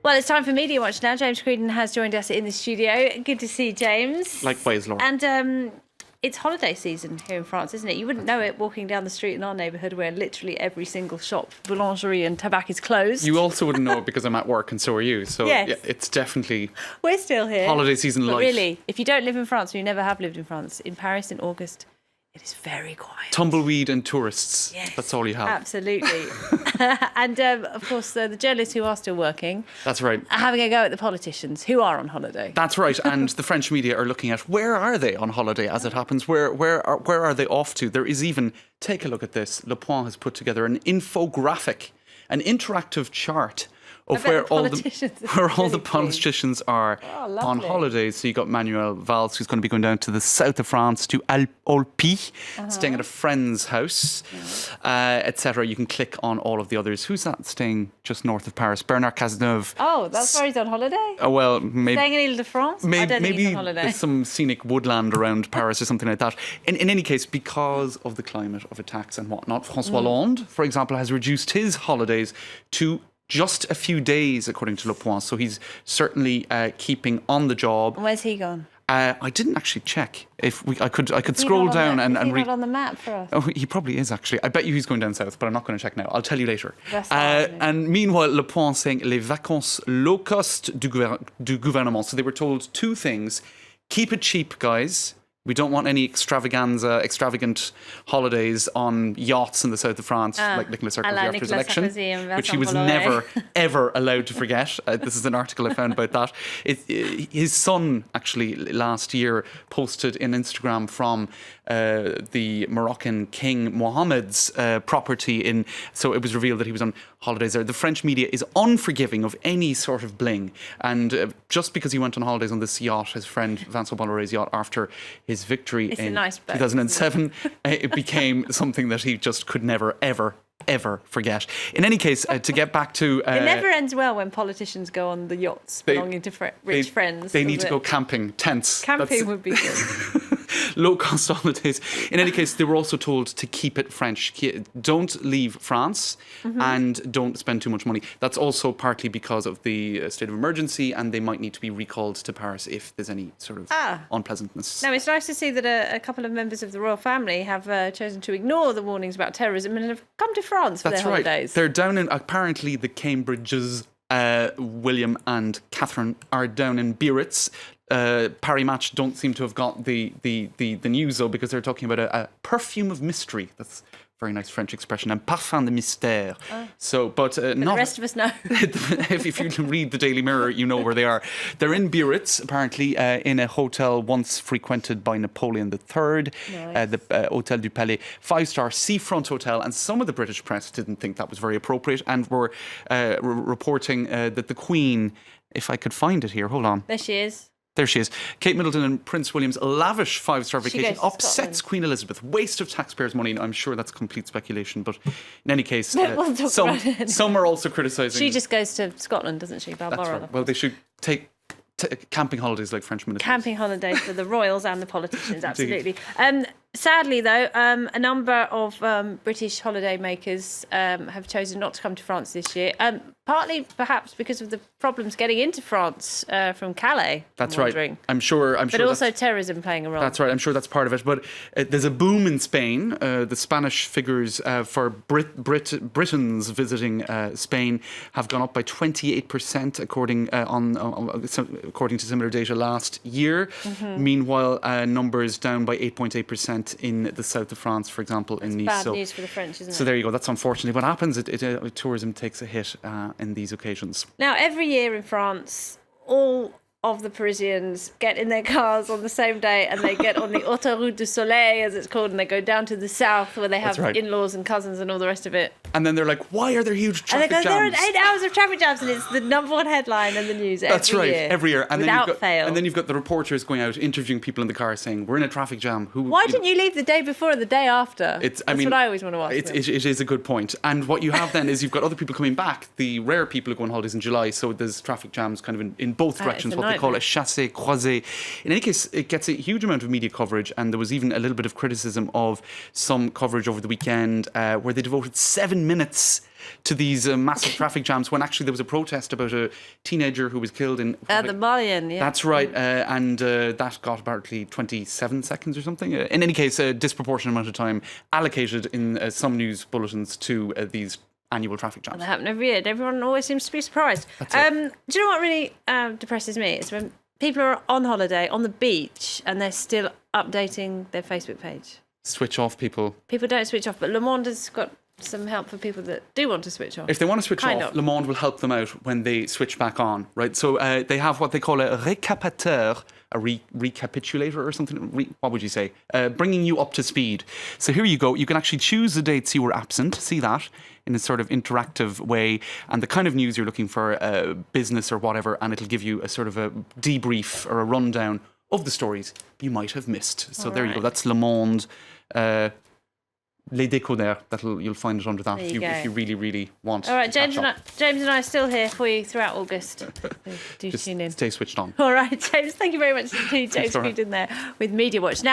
Well, it's time for MediaWatch now. James Creedon has joined us in the studio. Good to see James. Likewise, Laura. And it's holiday season here in France, isn't it? You wouldn't know it walking down the street in our neighbourhood where literally every single shop, boulangerie and tabac is closed. You also wouldn't know it because I'm at work and so are you. So Yes. yeah, it's definitely We're still here. holiday season But life. really, if you don't live in France or you never have lived in France, in Paris in August, it is very quiet. Tumbleweed and tourists. Yes, That's all you have. Absolutely. And of course, the journalists who are still working That's right. are having a go at the politicians who are on holiday. That's right. And the French media are looking at where are they on holiday as it happens? Where are they off to? There is even, take a look at this. Le Point has put together an infographic, an interactive chart of where all the politicians are on holidays. So you got Manuel Valls, who's going to be going down to the south of France to Alpi, staying at a friend's house, etc. You can click on all of the others. Who's that staying just north of Paris? Bernard Cazeneuve. Oh, that's where he's on holiday? Oh, well, maybe. Staying in Ile-de-France? I don't think he's on holiday. There's some scenic woodland around Paris or something like that. In any case, because of the climate of attacks and whatnot, François Hollande, for example, has reduced his holidays to just a few days, according to Le Point. So he's certainly keeping on the job. Where's he gone? I didn't actually check. I could scroll down and read. Not on the map for us. Oh, he probably is actually. I bet you he's going down south, but I'm not going to check now. I'll tell you later. That's fine. And meanwhile, Le Point saying les vacances low cost du gouvernement. So they were told two things: keep it cheap, guys. We don't want any extravagant holidays on yachts in the south of France, like Nicolas Sarkozy after his election, which he was never, ever allowed to forget. This is an article I found about that. His son, actually, last year posted in Instagram from the Moroccan King Mohammed's property. So it was revealed that he was on holidays there. The French media is unforgiving of any sort of bling. And just because he went on holidays on this yacht, his friend Vincent Bolloré's yacht, after his victory in 2007, it became something that he just could never, ever forget. In any case, to get back to... it never ends well when politicians go on the yachts belonging to rich friends. They need to go camping, tents. Camping would be good. Low-cost holidays. In any case, they were also told to keep it French. Don't leave France and don't spend too much money. That's also partly because of the state of emergency, and they might need to be recalled to Paris if there's any sort of unpleasantness. No, it's nice to see that a couple of members of the royal family have chosen to ignore the warnings about terrorism and have come to France for their holidays. They're down in, apparently, the Cambridges. William and Catherine are down in Biarritz. Paris Match don't seem to have got the news, though, because they're talking about a perfume of mystery. That's a very nice French expression. And parfum de mystère. So, but not the rest of us know. If you can read the Daily Mirror, you know where they are. They're in Biarritz, apparently, in a hotel once frequented by Napoleon III, the Hôtel du Palais, 5-star seafront hotel. And some of the British press didn't think that was very appropriate and were reporting that the Queen, if I could find it here, hold on. There she is. There she is. Kate Middleton and Prince William's lavish 5-star vacation upsets Queen Elizabeth. Waste of taxpayers' money. I'm sure that's complete speculation, but in any case, some are also criticising. She just goes to Scotland, doesn't she? That's right. Well, they should take camping holidays like French ministers. Camping holidays for the royals and the politicians, absolutely. Sadly, though, a number of British holiday makers have chosen not to come to France this year, partly perhaps because of the problems getting into France from Calais. That's right. I'm sure. But also terrorism playing a role. That's right. I'm sure that's part of it. But there's a boom in Spain. The Spanish figures for Britons visiting Spain have gone up by 28%, according to similar data last year. Meanwhile, numbers down by 8.8% in the south of France, for example, in Nice. Bad news for the French, isn't it? So there you go. That's unfortunately what happens. Tourism takes a hit in these occasions. Now, every year in France, all of the Parisians get in their cars on the same day and they get on the Autoroute du Soleil, as it's called, and they go down to the south where they have in-laws and cousins and all the rest of it. And then they're like, why are there huge traffic jams? There are 8 hours of traffic jams, and it's the number one headline in the news every year. And without fail. And then you've got the reporters going out interviewing people in the car saying, we're in a traffic jam. Why didn't you leave the day before or the day after? That's what I always want to ask them. It is a good point. And what you have then is you've got other people coming back, the rare people who go on holidays in July, so there's traffic jams kind of in both directions. It's a they call a chassé-croisé. In any case, it gets a huge amount of media coverage, and there was even a little bit of criticism of some coverage over the weekend where they devoted 7 minutes to these massive traffic jams when actually there was a protest about a teenager who was killed in... the Malian, yeah. That's right. And that got apparently 27 seconds or something. In any case, a disproportionate amount of time allocated in some news bulletins to these annual traffic jams. They happen every year. Everyone always seems to be surprised. Do you know what really depresses me? It's when people are on holiday on the beach and they're still updating their Facebook page. Switch off, people. People don't switch off, but Le Monde has got some help for people that do want to switch off. If they want to switch off, Le Monde will help them out when they switch back on, right? So they have what they call a récapitateur, a recapitulator or something. What would you say? Bringing you up to speed. So here you go. You can actually choose the dates you were absent. See that in a sort of interactive way, and the kind of news you're looking for, business or whatever, and it'll give you a sort of a debrief or a rundown of the stories you might have missed. So there you go. That's Le Monde. Les Décodeurs, you'll find it under that if you really, really want. All right, James and I are still here for you throughout August. Do Just tune in. Stay switched on. All right, James, thank you very much indeed. James Cruden there with MediaWatch. Now,